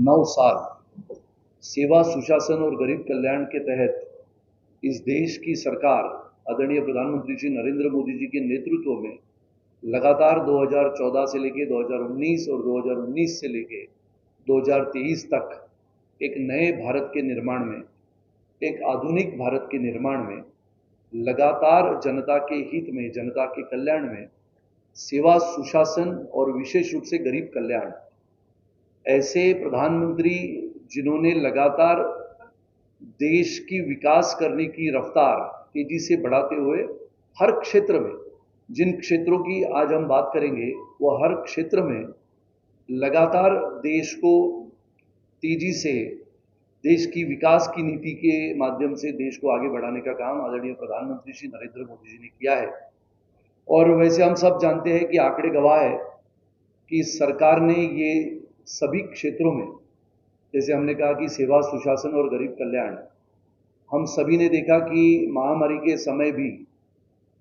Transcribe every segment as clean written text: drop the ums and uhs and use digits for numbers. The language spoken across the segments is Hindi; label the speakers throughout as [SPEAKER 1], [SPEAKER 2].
[SPEAKER 1] 9 साल सेवा सुशासन और गरीब कल्याण के तहत इस देश की सरकार आदरणीय प्रधानमंत्री श्री नरेंद्र मोदी जी के नेतृत्व में लगातार 2014 से लेके 2019 और 2019 से लेके 2023 तक एक नए भारत के निर्माण में, एक आधुनिक भारत के निर्माण में लगातार जनता के हित में, जनता के कल्याण में सेवा सुशासन और विशेष रूप से गरीब कल्याण, ऐसे प्रधानमंत्री जिन्होंने लगातार देश की विकास करने की रफ्तार तेजी से बढ़ाते हुए हर क्षेत्र में, जिन क्षेत्रों की आज हम बात करेंगे वो हर क्षेत्र में लगातार देश को तेजी से देश की विकास की नीति के माध्यम से देश को आगे बढ़ाने का काम आदरणीय प्रधानमंत्री श्री नरेंद्र मोदी जी ने किया है। और वैसे हम सब जानते हैं कि आंकड़े गवाह है कि सरकार ने ये सभी क्षेत्रों में, जैसे हमने कहा कि सेवा सुशासन और गरीब कल्याण, हम सभी ने देखा कि महामारी के समय भी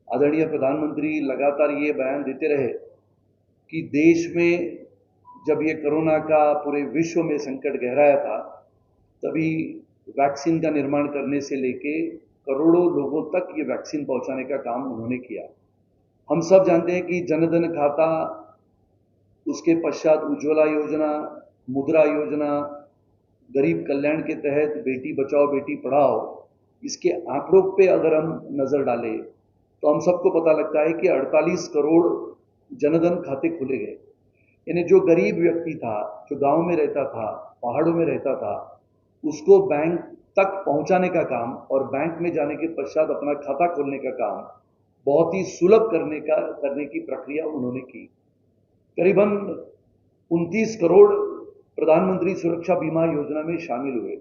[SPEAKER 1] आदरणीय प्रधानमंत्री लगातार ये बयान देते रहे कि देश में जब ये कोरोना का पूरे विश्व में संकट गहराया था, तभी वैक्सीन का निर्माण करने से लेके करोड़ों लोगों तक ये वैक्सीन पहुंचाने का काम उन्होंने किया। हम सब जानते हैं कि जनधन खाता, उसके पश्चात उज्ज्वला योजना, मुद्रा योजना, गरीब कल्याण के तहत बेटी बचाओ बेटी पढ़ाओ, इसके आंकड़ों पे अगर हम नजर डालें तो हम सबको पता लगता है कि 48 करोड़ जनधन खाते खुले गए। यानी जो गरीब व्यक्ति था, जो गांव में रहता था, पहाड़ों में रहता था, उसको बैंक तक पहुंचाने का काम और बैंक में जाने के पश्चात अपना खाता खोलने का काम बहुत ही सुलभ करने की प्रक्रिया उन्होंने की। करीबन 29 करोड़ प्रधानमंत्री सुरक्षा बीमा योजना में शामिल हुए।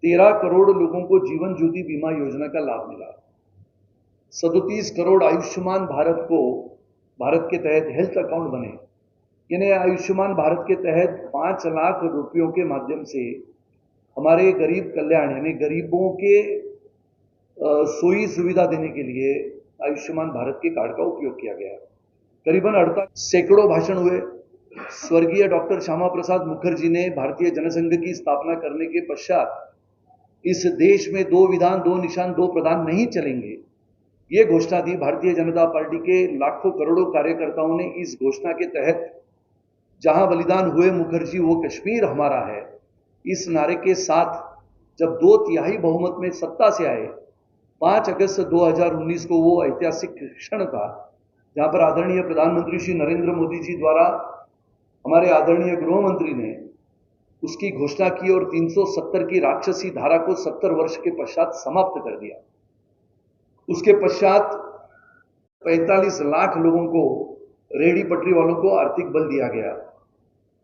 [SPEAKER 1] 13 करोड़ लोगों को जीवन ज्योति बीमा योजना का लाभ मिला। 37 करोड़ आयुष्मान भारत के तहत हेल्थ अकाउंट बने। यानी आयुष्मान भारत के तहत 5 लाख रुपयों के माध्यम से हमारे गरीब कल्याण यानी गरीबों के सोई सुविधा देने के लिए आयुष्मान भारत के कार्ड का उपयोग किया गया। करीबन 48 सैकड़ों भाषण हुए। स्वर्गीय डॉक्टर श्यामा प्रसाद मुखर्जी ने भारतीय जनसंघ की स्थापना करने के पश्चात इस देश में 2 विधान 2 निशान 2 प्रधान नहीं चलेंगे, ये घोषणा दी। भारतीय जनता पार्टी के लाखों करोड़ों कार्यकर्ताओं ने इस घोषणा के तहत जहां बलिदान हुए मुखर्जी वो कश्मीर हमारा है, इस नारे के साथ जब 2/3 बहुमत में सत्ता से आए, 5 अगस्त 2019 को वो ऐतिहासिक क्षण था जहां पर आदरणीय प्रधानमंत्री श्री नरेंद्र मोदी जी द्वारा हमारे आदरणीय गृह मंत्री ने उसकी घोषणा की और 370 की राक्षसी धारा को 70 वर्ष के पश्चात समाप्त कर दिया। उसके पश्चात 45 लाख लोगों को, रेहड़ी पटरी वालों को आर्थिक बल दिया गया।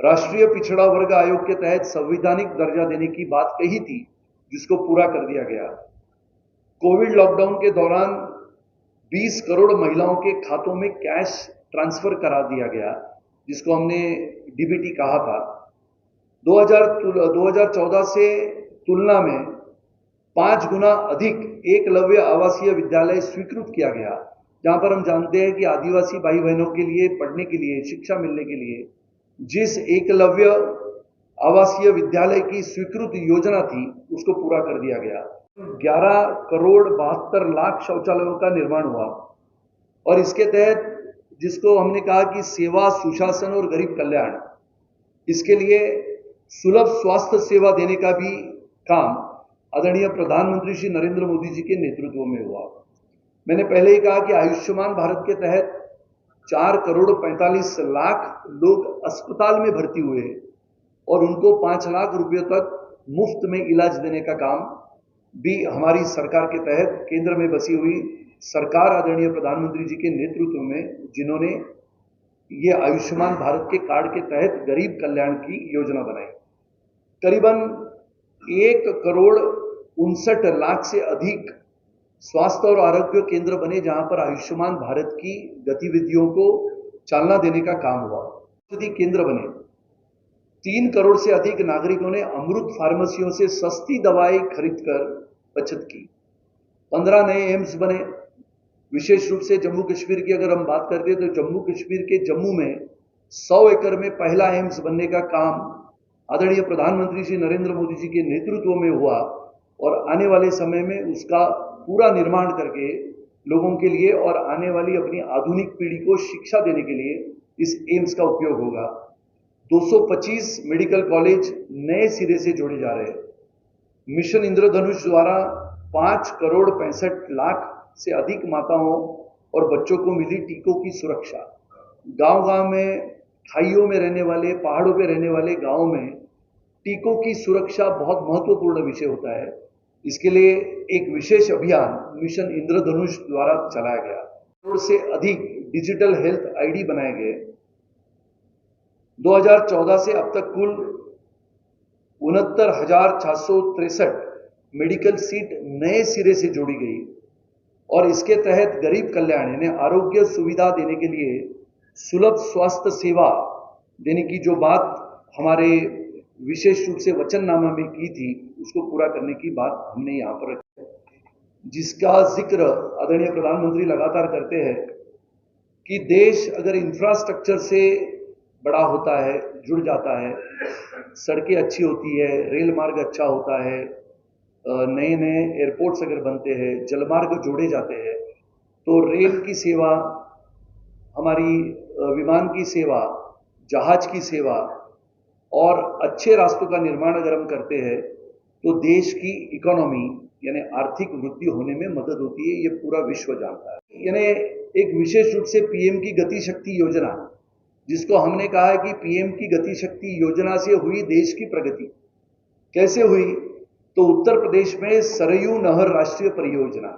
[SPEAKER 1] राष्ट्रीय पिछड़ा वर्ग आयोग के तहत संवैधानिक दर्जा देने की बात कही थी, जिसको पूरा कर दिया गया। कोविड लॉकडाउन के दौरान 20 करोड़ महिलाओं के खातों में कैश ट्रांसफर करा दिया गया, जिसको हमने डीबीटी कहा था। 2014 से तुलना में 5 गुना अधिक एकलव्य आवासीय विद्यालय स्वीकृत किया गया, जहां पर हम जानते हैं कि आदिवासी भाई बहनों के लिए पढ़ने के लिए, शिक्षा मिलने के लिए जिस एकलव्य आवासीय विद्यालय की स्वीकृत योजना थी, उसको पूरा कर दिया गया। 11 करोड़ 72 लाख शौचालयों का निर्माण हुआ और इसके तहत जिसको हमने कहा कि सेवा सुशासन और गरीब कल्याण, इसके लिए सुलभ स्वास्थ्य सेवा देने का भी काम आदरणीय प्रधानमंत्री श्री नरेंद्र मोदी जी के नेतृत्व में हुआ। मैंने पहले ही कहा कि आयुष्मान भारत के तहत 4 करोड़ 45 लाख लोग अस्पताल में भर्ती हुए और उनको 5 लाख रुपये तक मुफ्त में इलाज देने का काम भी हमारी सरकार के तहत, केंद्र में बसी हुई सरकार आदरणीय प्रधानमंत्री जी के नेतृत्व में, जिन्होंने ये आयुष्मान भारत के कार्ड के तहत गरीब कल्याण की योजना बनाई। करीबन 1 करोड़ 59 लाख से अधिक स्वास्थ्य और आरोग्य केंद्र बने, जहां पर आयुष्मान भारत की गतिविधियों को चालना देने का काम हुआ। औषधि केंद्र बने। 3 करोड़ से अधिक नागरिकों ने अमृत फार्मेसियों से सस्ती दवाएं खरीदकर बचत की। 15 नए एम्स बने। विशेष रूप से जम्मू कश्मीर की अगर हम बात करते हैं तो जम्मू कश्मीर के जम्मू में 100 एकड़ में पहला एम्स बनने का काम आदरणीय प्रधानमंत्री श्री नरेंद्र मोदी जी के नेतृत्व में हुआ और आने वाले समय में उसका पूरा निर्माण करके लोगों के लिए और आने वाली अपनी आधुनिक पीढ़ी को शिक्षा देने के लिए इस एम्स का उपयोग होगा। 225 मेडिकल कॉलेज नए सिरे से जोड़े जा रहे हैं। मिशन इंद्रधनुष द्वारा 5 करोड़ 65 लाख से अधिक माताओं और बच्चों को मिली टीकों की सुरक्षा। गांव-गांव में, खाइयों में रहने वाले, पहाड़ों पे रहने वाले गांवों में टीकों की सुरक्षा बहुत महत्वपूर्ण विषय होता है। इसके लिए एक विशेष अभियान मिशन इंद्रधनुष द्वारा चलाया गया। करोड़ से अधिक डिजिटल हेल्थ आईडी बनाए गए। 2014 से अब तक कुल 69,463 मेडिकल सीट नए सिरे से जोड़ी गई और इसके तहत गरीब कल्याण यानी आरोग्य सुविधा देने के लिए सुलभ स्वास्थ्य सेवा देने की जो बात हमारे विशेष रूप से वचननामा में की थी, उसको पूरा करने की बात हमने यहाँ पर रखी है, जिसका जिक्र आदरणीय प्रधानमंत्री लगातार करते हैं कि देश अगर इंफ्रास्ट्रक्चर से बड़ा होता है, जुड़ जाता है, सड़कें अच्छी होती है, रेल मार्ग अच्छा होता है, नए नए एयरपोर्ट्स अगर बनते हैं, जलमार्ग जोड़े जाते हैं, तो रेल की सेवा, हमारी विमान की सेवा, जहाज की सेवा और अच्छे रास्तों का निर्माण अगर हम करते हैं तो देश की इकोनॉमी यानी आर्थिक वृद्धि होने में मदद होती है। ये पूरा विश्व जानता है। यानी एक विशेष रूप से पीएम की गति शक्ति योजना, जिसको हमने कहा है कि पीएम की गति शक्ति योजना से हुई देश की प्रगति। कैसे हुई? तो उत्तर प्रदेश में सरयू नहर राष्ट्रीय परियोजना,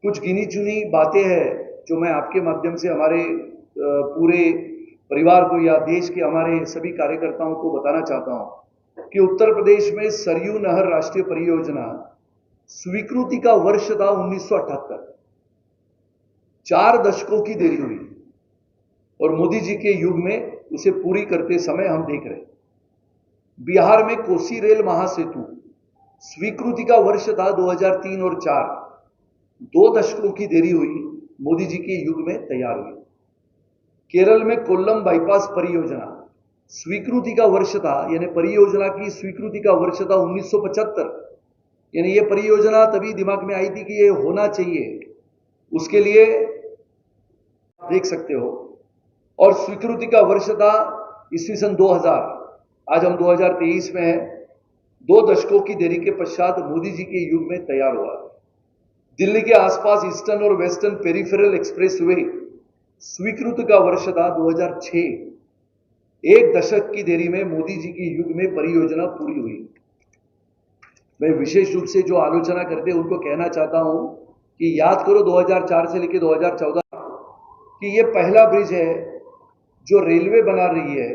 [SPEAKER 1] कुछ गिनी चुनी बातें हैं जो मैं आपके माध्यम से हमारे पूरे परिवार को या देश के हमारे सभी कार्यकर्ताओं को बताना चाहता हूं कि उत्तर प्रदेश में सरयू नहर राष्ट्रीय परियोजना स्वीकृति का वर्ष था 1978। 4 दशकों की देरी हुई और मोदी जी के युग में उसे पूरी करते समय हम देख रहे हैं। बिहार में कोसी रेल महासेतु स्वीकृति का वर्ष था 2003 और 4। 2 दशकों की देरी हुई, मोदी जी के युग में तैयार हुई। केरल में कोल्लम बाईपास परियोजना स्वीकृति का वर्ष था, यानी परियोजना की स्वीकृति का वर्ष था 1975। यानी ये परियोजना तभी दिमाग में आई थी कि ये होना चाहिए, उसके लिए देख सकते हो। और स्वीकृति का वर्ष था ईस्वी सन 2000। आज हम 2023 में हैं। 2 दशकों की देरी के पश्चात मोदी जी के युग में तैयार हुआ। दिल्ली के आसपास ईस्टर्न और वेस्टर्न पेरिफेरल एक्सप्रेसवे स्वीकृति का वर्ष था 2006। 1 दशक की देरी में मोदी जी के युग में परियोजना पूरी हुई। मैं विशेष रूप से जो आलोचना करते हैं उनको कहना चाहता हूं कि याद करो 2004 से लेकर 2014 कि ये पहला ब्रिज है जो रेलवे बना रही है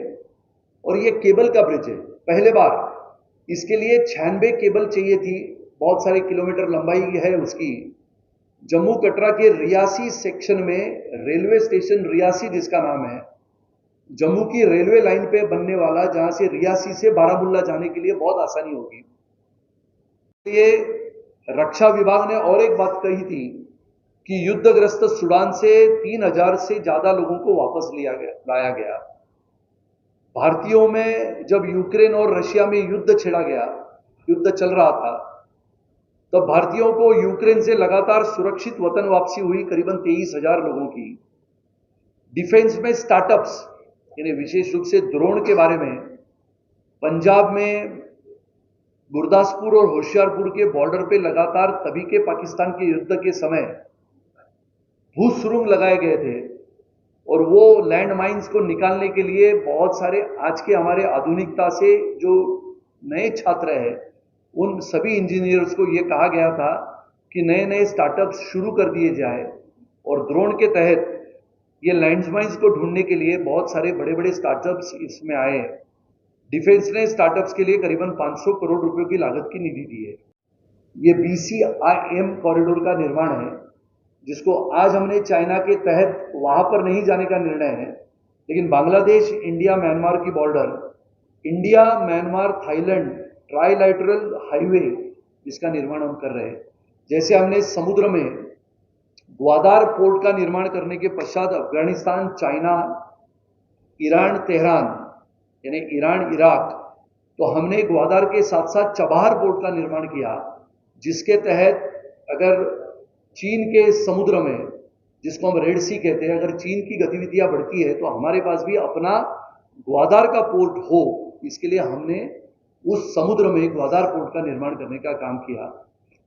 [SPEAKER 1] और ये केबल का ब्रिज है पहले बार। इसके लिए 96 केबल चाहिए थी, बहुत सारे किलोमीटर लंबाई है उसकी। जम्मू कटरा के रियासी सेक्शन में रेलवे स्टेशन रियासी जिसका नाम है, जम्मू की रेलवे लाइन पे बनने वाला, जहां से रियासी से बारामुल्ला जाने के लिए बहुत आसानी होगी। ये रक्षा विभाग ने और एक बात कही थी कि युद्धग्रस्त सूडान से 3000 से ज्यादा लोगों को वापस लाया गया। भारतीयों में जब यूक्रेन और रशिया में युद्ध छिड़ा गया, युद्ध चल रहा था, तब भारतीयों को यूक्रेन से लगातार सुरक्षित वतन वापसी हुई, करीबन 23,000 लोगों की। डिफेंस में स्टार्टअप्स यानी विशेष रूप से ड्रोन के बारे में पंजाब में गुरदासपुर और होशियारपुर के बॉर्डर पे लगातार तभी के पाकिस्तान के युद्ध के समय भूसुरंग लगाए गए थे और वो लैंड माइंस को निकालने के लिए बहुत सारे आज के हमारे आधुनिकता से जो नए छात्र हैं उन सभी इंजीनियर्स को ये कहा गया था कि नए नए स्टार्टअप्स शुरू कर दिए जाए और ड्रोन के तहत ये लैंड माइंस को ढूंढने के लिए बहुत सारे बड़े बड़े स्टार्टअप्स इसमें आए हैं। डिफेंस ने स्टार्टअप्स के लिए करीबन 500 करोड़ रुपए की लागत की निधि दी है। ये BCIM कॉरिडोर का निर्माण है, जिसको आज हमने चाइना के तहत वहां पर नहीं जाने का निर्णय है, लेकिन बांग्लादेश इंडिया म्यांमार की border, India Myanmar Thailand trilateral highway, जिसका निर्माण हम कर रहे हैं। जैसे हमने समुद्र में ग्वादार पोर्ट का निर्माण करने के पश्चात अफगानिस्तान, चाइना, ईरान, तेहरान यानी ईरान, इराक तो हमने ग्वादर के साथ साथ चबाहर पोर्ट का निर्माण किया, जिसके तहत अगर चीन के समुद्र में, जिसको हम रेड सी कहते हैं, अगर चीन की गतिविधियां बढ़ती है तो हमारे पास भी अपना ग्वादर का पोर्ट हो, इसके लिए हमने उस समुद्र में ग्वादर पोर्ट का निर्माण करने का काम किया।